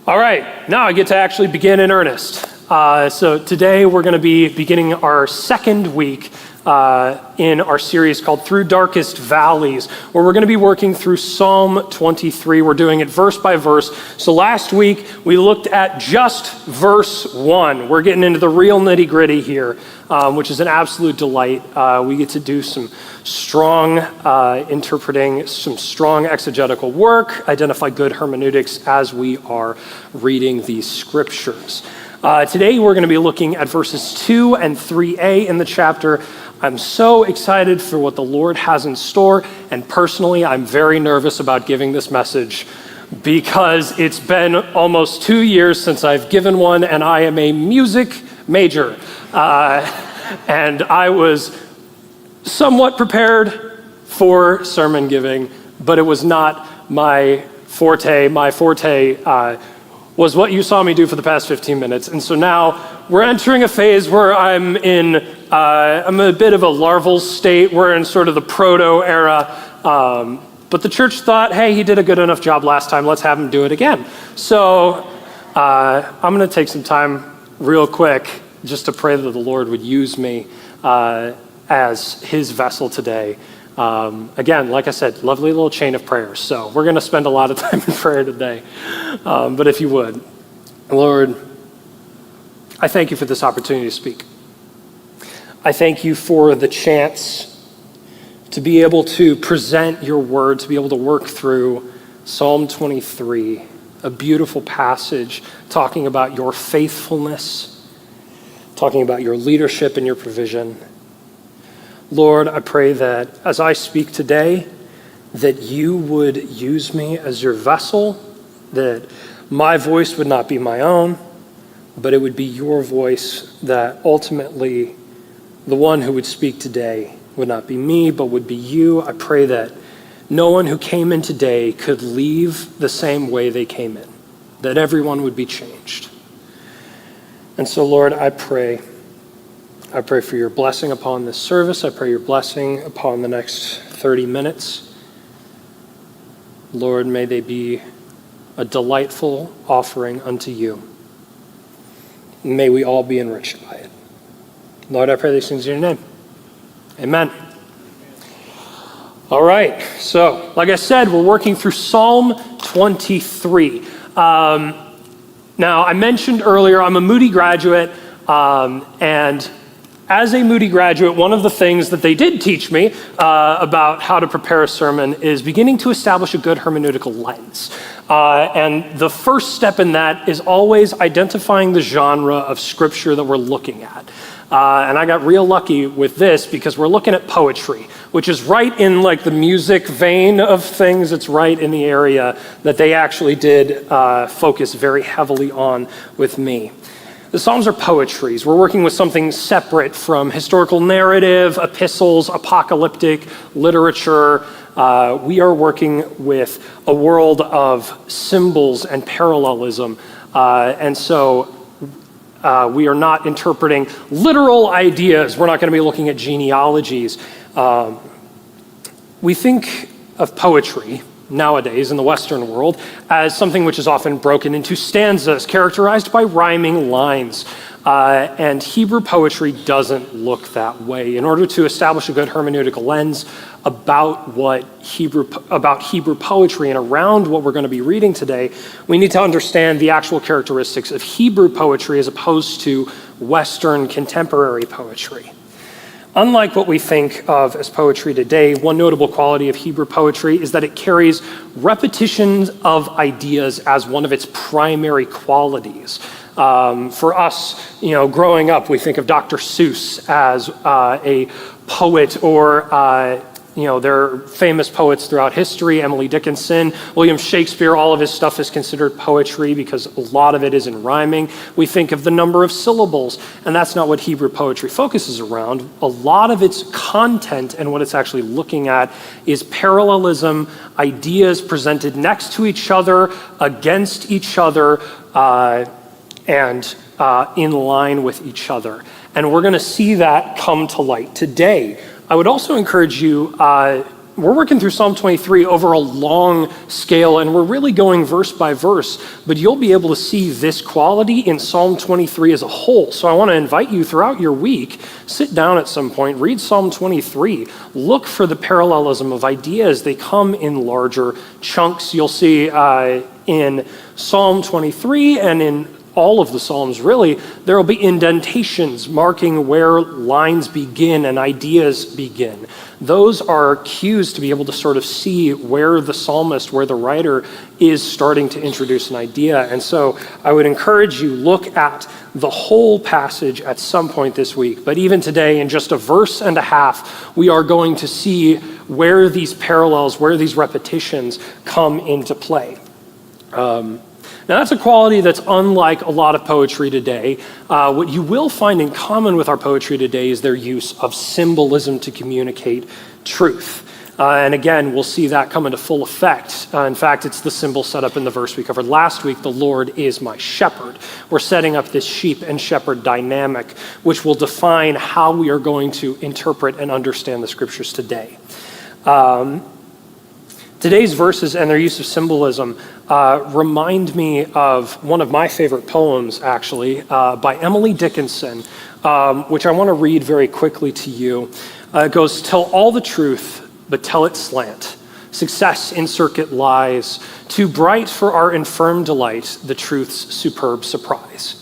All right, now I get to actually begin in earnest. So today we're going to be beginning our second week in our series called Through Darkest Valleys, where we're going to be working through Psalm 23. We're doing it verse by verse. So last week we looked at just verse 1. We're getting into the real nitty-gritty here, which is an absolute delight. We get to do some strong interpreting, some strong exegetical work, identify good hermeneutics as we are reading these scriptures. Today we're going to be looking at verses 2 and 3a in the chapter. I'm so excited for what the Lord has in store, and personally I'm very nervous about giving this message because it's been almost 2 years since I've given one, and I am a music major. And I was somewhat prepared for sermon giving, but it was not my forte. My forte was what you saw me do for the past 15 minutes. And so now we're entering a phase where I'm a bit of a larval state. We're in sort of the proto era. But the church thought, hey, he did a good enough job last time. Let's have him do it again. So I'm going to take some time real quick just to pray that the Lord would use me as his vessel today. Again, like I said, lovely little chain of prayers. So we're going to spend a lot of time in prayer today. But if you would, Lord, I thank you for this opportunity to speak. I thank you for the chance to be able to present your word, to be able to work through Psalm 23, a beautiful passage talking about your faithfulness, talking about your leadership and your provision. Lord, I pray that as I speak today, that you would use me as your vessel, that my voice would not be my own, but it would be your voice, that ultimately the one who would speak today would not be me, but would be you. I pray that no one who came in today could leave the same way they came in, that everyone would be changed. And so, Lord, I pray for your blessing upon this service. I pray your blessing upon the next 30 minutes. Lord, may they be a delightful offering unto you. May we all be enriched by it. Lord, I pray these things in your name. Amen. All right, so like I said, we're working through Psalm 23. Now, I mentioned earlier, I'm a Moody graduate, and as a Moody graduate, one of the things that they did teach me about how to prepare a sermon is beginning to establish a good hermeneutical lens. And the first step in that is always identifying the genre of scripture that we're looking at. And I got real lucky with this because we're looking at poetry, which is right in like the music vein of things. It's right in the area that they actually did focus very heavily on with me. The Psalms are poetries. We're working with something separate from historical narrative, epistles, apocalyptic literature. We are working with a world of symbols and parallelism. And so we are not interpreting literal ideas. We're not going to be looking at genealogies. We think of poetry nowadays in the Western world as something which is often broken into stanzas characterized by rhyming lines. And Hebrew poetry doesn't look that way. In order to establish a good hermeneutical lens about Hebrew poetry and around what we're going to be reading today, we need to understand the actual characteristics of Hebrew poetry as opposed to Western contemporary poetry. Unlike what we think of as poetry today, one notable quality of Hebrew poetry is that it carries repetitions of ideas as one of its primary qualities. For us, growing up, we think of Dr. Seuss as a poet, or there are famous poets throughout history, Emily Dickinson, William Shakespeare. All of his stuff is considered poetry because a lot of it is in rhyming. We think of the number of syllables, and that's not what Hebrew poetry focuses around. A lot of its content and what it's actually looking at is parallelism, ideas presented next to each other, against each other, and in line with each other. And we're going to see that come to light today. I would also encourage you, we're working through Psalm 23 over a long scale, and we're really going verse by verse, but you'll be able to see this quality in Psalm 23 as a whole. So I want to invite you throughout your week, sit down at some point, read Psalm 23, look for the parallelism of ideas. They come in larger chunks. You'll see in Psalm 23 and in all of the Psalms, really, there will be indentations marking where lines begin and ideas begin. Those are cues to be able to sort of see where the psalmist, where the writer is starting to introduce an idea. And so I would encourage you, look at the whole passage at some point this week. But even today, in just a verse and a half, we are going to see where these parallels, where these repetitions come into play. Now that's a quality that's unlike a lot of poetry today. What you will find in common with our poetry today is their use of symbolism to communicate truth. And again, we'll see that come into full effect. In fact, it's the symbol set up in the verse we covered last week, the Lord is my shepherd. We're setting up this sheep and shepherd dynamic, which will define how we are going to interpret and understand the scriptures today. Today's verses and their use of symbolism remind me of one of my favorite poems, actually, by Emily Dickinson, which I want to read very quickly to you. It goes, "Tell all the truth, but tell it slant. Success in circuit lies, too bright for our infirm delight, the truth's superb surprise.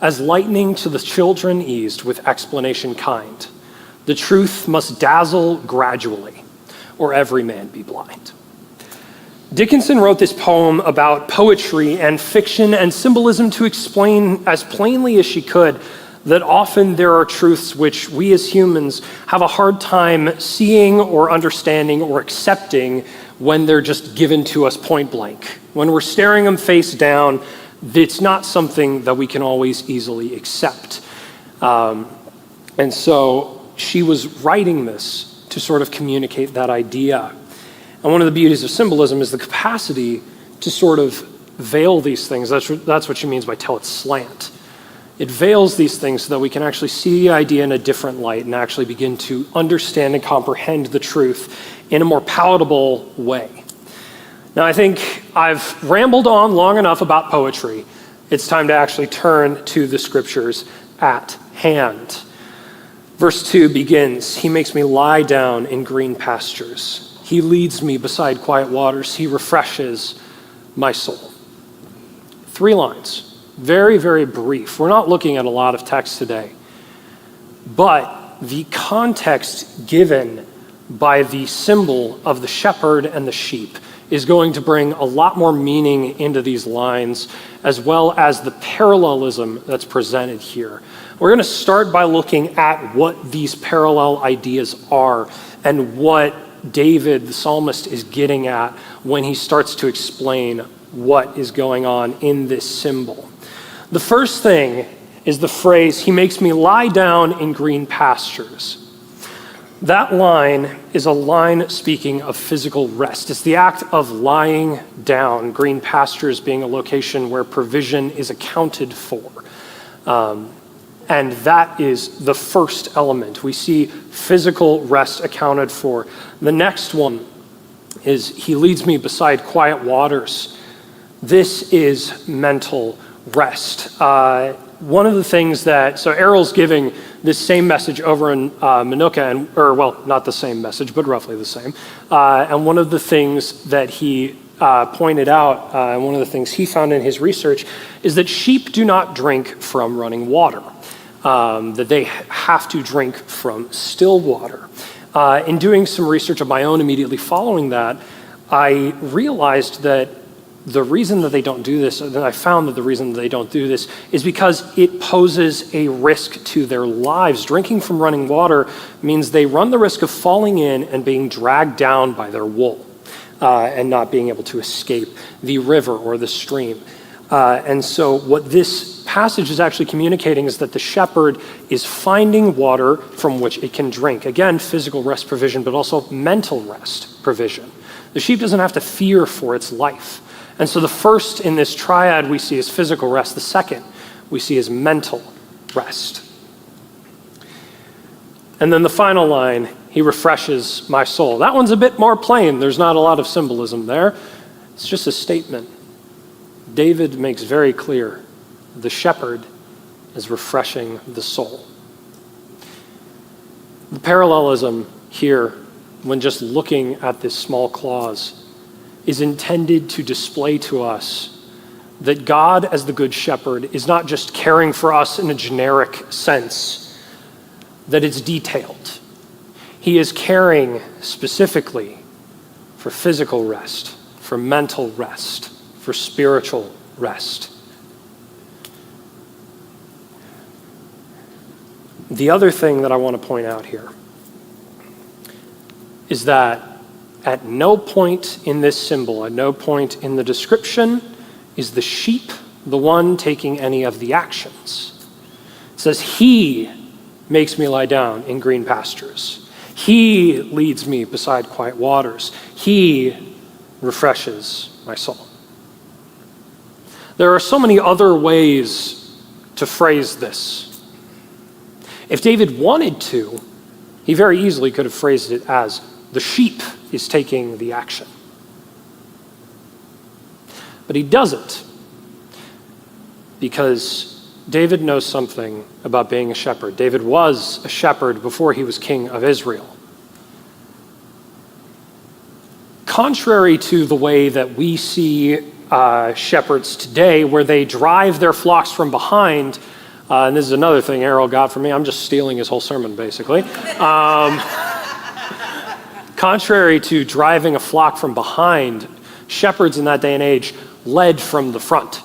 As lightning to the children eased with explanation kind, the truth must dazzle gradually, or every man be blind." Dickinson wrote this poem about poetry and fiction and symbolism to explain as plainly as she could that often there are truths which we as humans have a hard time seeing or understanding or accepting when they're just given to us point blank. When we're staring them face down, it's not something that we can always easily accept. And so she was writing this to sort of communicate that idea. And one of the beauties of symbolism is the capacity to sort of veil these things. That's what she means by tell it slant. It veils these things so that we can actually see the idea in a different light and actually begin to understand and comprehend the truth in a more palatable way. Now, I think I've rambled on long enough about poetry. It's time to actually turn to the scriptures at hand. Verse 2 begins, "He makes me lie down in green pastures. He leads me beside quiet waters. He refreshes my soul." 3 lines, very, very brief. We're not looking at a lot of text today, but the context given by the symbol of the shepherd and the sheep is going to bring a lot more meaning into these lines, as well as the parallelism that's presented here. We're going to start by looking at what these parallel ideas are and what David, the psalmist, is getting at when he starts to explain what is going on in this symbol. The first thing is the phrase, "He makes me lie down in green pastures." That line is a line speaking of physical rest. It's the act of lying down, green pastures being a location where provision is accounted for. And that is the first element. We see physical rest accounted for. The next one is, "He leads me beside quiet waters." This is mental rest. One of the things so Errol's giving this same message over in Manuka, not the same message, but roughly the same. And one of the things that he pointed out, and one of the things he found in his research, is that sheep do not drink from running water. That they have to drink from still water. In doing some research of my own immediately following that, I realized that the reason that they don't do this, and I found that the reason that they don't do this is because it poses a risk to their lives. Drinking from running water means they run the risk of falling in and being dragged down by their wool and not being able to escape the river or the stream. And so what this passage is actually communicating is that the shepherd is finding water from which it can drink. Again, physical rest provision, but also mental rest provision. The sheep doesn't have to fear for its life. And so the first in this triad we see is physical rest. The second we see is mental rest. And then the final line, he refreshes my soul. That one's a bit more plain. There's not a lot of symbolism there. It's just a statement. David makes very clear the shepherd is refreshing the soul. The parallelism here, when just looking at this small clause, is intended to display to us that God, as the good shepherd, is not just caring for us in a generic sense, that it's detailed. He is caring specifically for physical rest, for mental rest, for spiritual rest. The other thing that I want to point out here is that at no point in this symbol, at no point in the description, is the sheep the one taking any of the actions. It says, he makes me lie down in green pastures. He leads me beside quiet waters. He refreshes my soul. There are so many other ways to phrase this. If David wanted to, he very easily could have phrased it as the sheep is taking the action. But he doesn't, because David knows something about being a shepherd. David was a shepherd before he was king of Israel. Contrary to the way that we see shepherds today, where they drive their flocks from behind, and this is another thing Errol got from me. I'm just stealing his whole sermon, basically. Contrary to driving a flock from behind, shepherds in that day and age led from the front.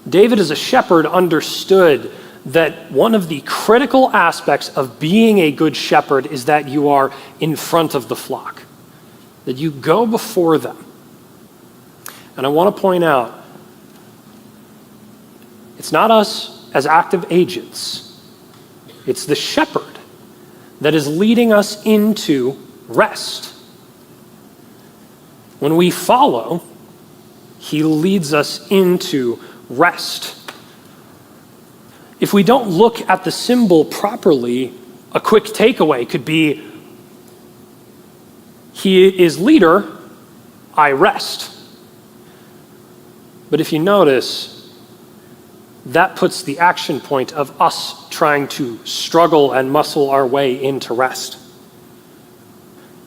David, as a shepherd, understood that one of the critical aspects of being a good shepherd is that you are in front of the flock, that you go before them. And I want to point out, it's not us as active agents, it's the shepherd that is leading us into rest. When we follow, he leads us into rest. If we don't look at the symbol properly, a quick takeaway could be, he is leader, I rest. But if you notice, that puts the action point of us trying to struggle and muscle our way into rest.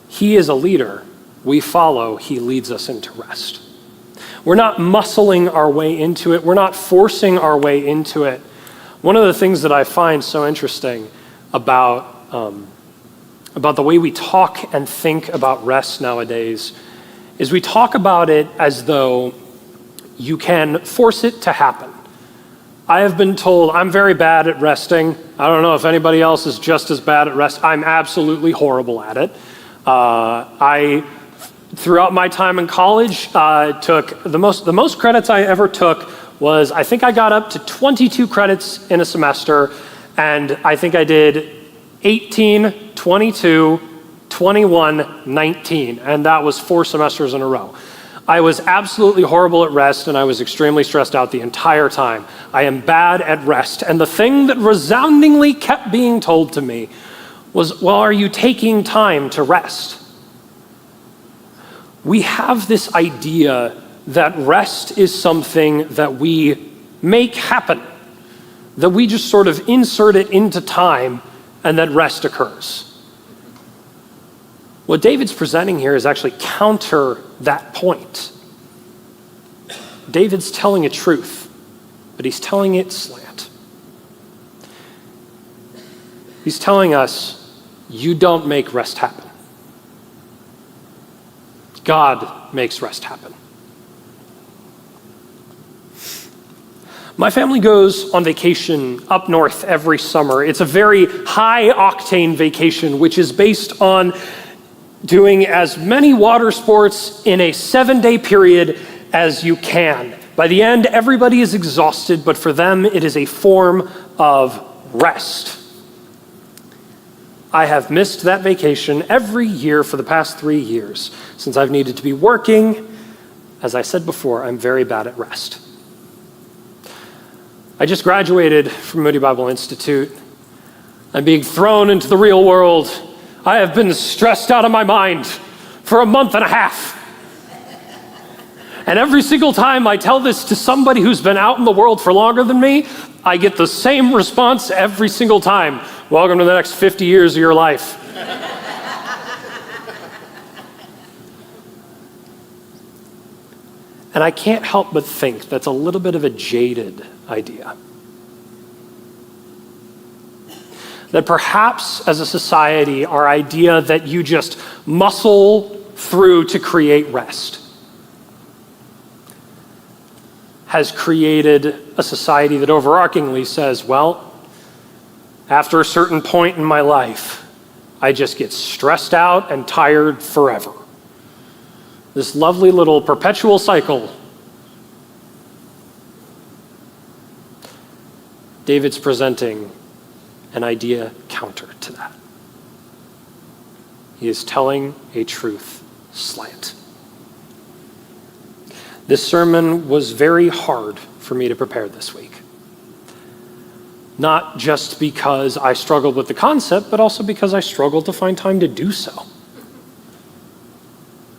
He is a leader, we follow, he leads us into rest. We're not muscling our way into it. We're not forcing our way into it. One of the things that I find so interesting about the way we talk and think about rest nowadays is we talk about it as though you can force it to happen. I have been told I'm very bad at resting. I don't know if anybody else is just as bad at rest. I'm absolutely horrible at it. Throughout my time in college, took the most credits I ever took was, I think I got up to 22 credits in a semester, and I think I did 18, 22, 21, 19, and that was 4 semesters in a row. I was absolutely horrible at rest, and I was extremely stressed out the entire time. I am bad at rest, and the thing that resoundingly kept being told to me was, well, are you taking time to rest? We have this idea that rest is something that we make happen, that we just sort of insert it into time and that rest occurs. What David's presenting here is actually counter that point. David's telling a truth, but he's telling it slant. He's telling us, you don't make rest happen. God makes rest happen. My family goes on vacation up north every summer. It's a very high-octane vacation, which is based on doing as many water sports in a 7-day period as you can. By the end, everybody is exhausted, but for them, it is a form of rest. I have missed that vacation every year for the past 3 years since I've needed to be working. As I said before, I'm very bad at rest. I just graduated from Moody Bible Institute. I'm being thrown into the real world. I have been stressed out of my mind for a month and a half. And every single time I tell this to somebody who's been out in the world for longer than me, I get the same response every single time. Welcome to the next 50 years of your life. And I can't help but think that's a little bit of a jaded idea. That perhaps as a society, our idea that you just muscle through to create rest has created a society that overarchingly says, well, after a certain point in my life, I just get stressed out and tired forever. This lovely little perpetual cycle. David's presenting an idea counter to that. He is telling a truth slant. This sermon was very hard for me to prepare this week. Not just because I struggled with the concept, but also because I struggled to find time to do so.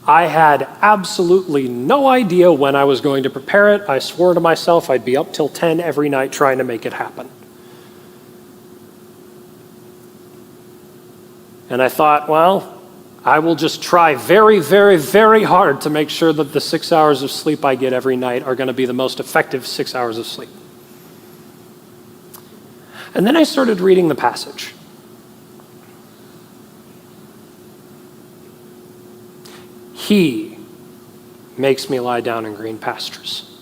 I had absolutely no idea when I was going to prepare it. I swore to myself I'd be up till 10 every night trying to make it happen. And I thought, well, I will just try very, very, very hard to make sure that the 6 hours of sleep I get every night are going to be the most effective 6 hours of sleep. And then I started reading the passage. He makes me lie down in green pastures.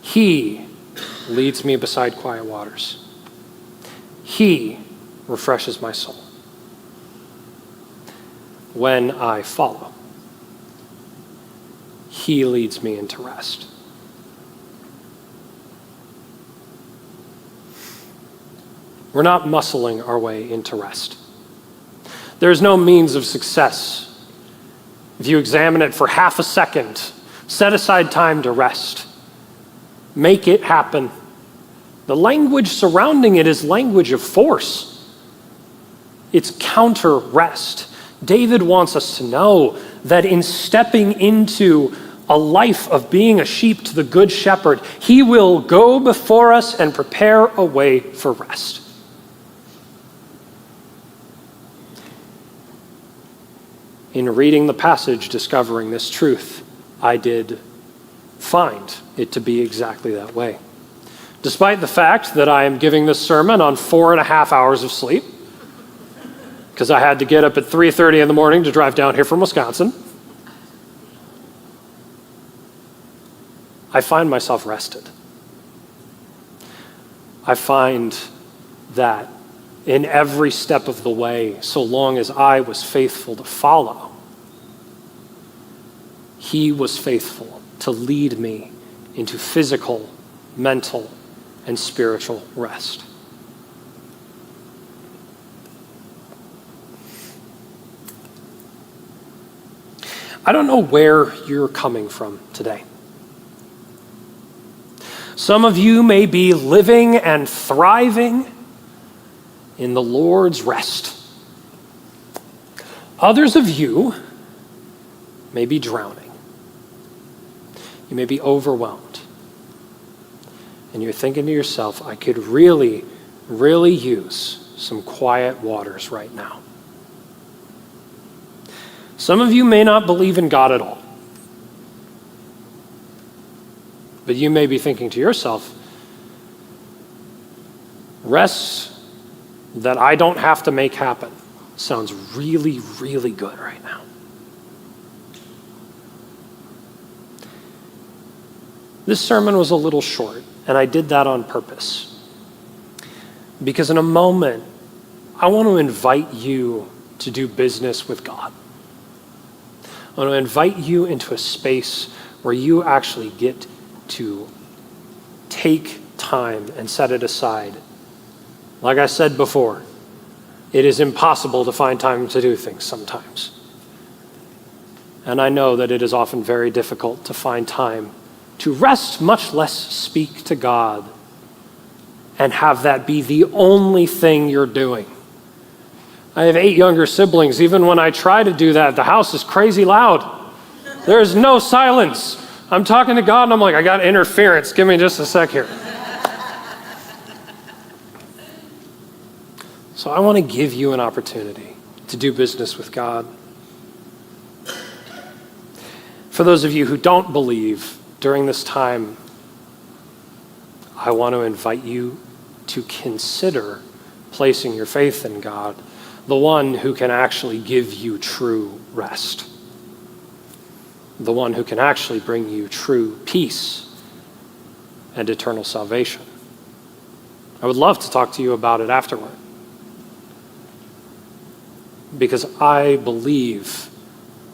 He leads me beside quiet waters. He refreshes my soul. When I follow, he leads me into rest. We're not muscling our way into rest. There's no means of success. If you examine it for half a second, set aside time to rest. Make it happen. The language surrounding it is language of force. It's counter rest. David wants us to know that in stepping into a life of being a sheep to the good shepherd, he will go before us and prepare a way for rest. In reading the passage, discovering this truth, I did find it to be exactly that way. Despite the fact that I am giving this sermon on 4.5 hours of sleep, because I had to get up at 3:30 in the morning to drive down here from Wisconsin, I find myself rested. I find that in every step of the way, so long as I was faithful to follow, he was faithful to lead me into physical, mental, and spiritual rest. I don't know where you're coming from today. Some of you may be living and thriving in the Lord's rest. Others of you may be drowning. You may be overwhelmed. And you're thinking to yourself, I could really, really use some quiet waters right now. Some of you may not believe in God at all. But you may be thinking to yourself, rest that I don't have to make happen sounds really, really good right now. This sermon was a little short, and I did that on purpose. Because in a moment, I want to invite you to do business with God. I want to invite you into a space where you actually get to take time and set it aside. Like I said before, it is impossible to find time to do things sometimes. And I know that it is often very difficult to find time to rest, much less speak to God and have that be the only thing you're doing. I have 8 younger siblings. Even when I try to do that, the house is crazy loud. There is no silence. I'm talking to God and I'm like, I got interference. Give me just a sec here. So I want to give you an opportunity to do business with God. For those of you who don't believe, during this time, I want to invite you to consider placing your faith in God, the one who can actually give you true rest, the one who can actually bring you true peace and eternal salvation. I would love to talk to you about it afterward, because I believe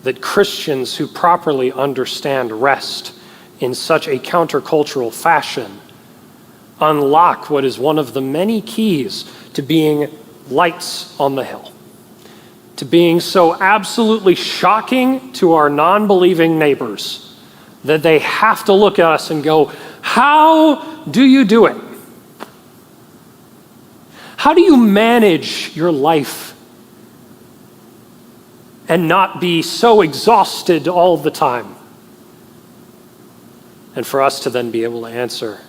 that Christians who properly understand rest in such a countercultural fashion unlock what is one of the many keys to being lights on the hill, to being so absolutely shocking to our non-believing neighbors that they have to look at us and go, how do you do it? How do you manage your life and not be so exhausted all the time? And for us to then be able to answer,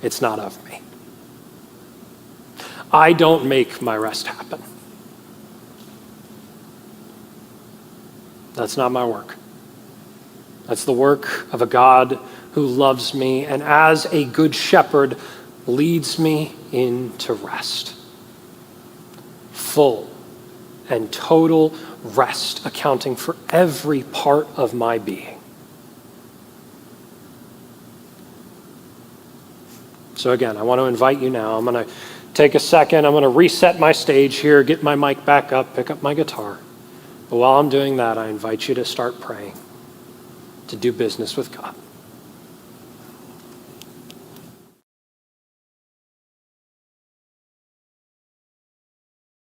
it's not of me. I don't make my rest happen. That's not my work. That's the work of a God who loves me and as a good shepherd leads me into rest. Full and total rest, accounting for every part of my being. So again, I want to invite you now. I'm going to take a second. I'm going to reset my stage here, get my mic back up, pick up my guitar. But while I'm doing that, I invite you to start praying, to do business with God.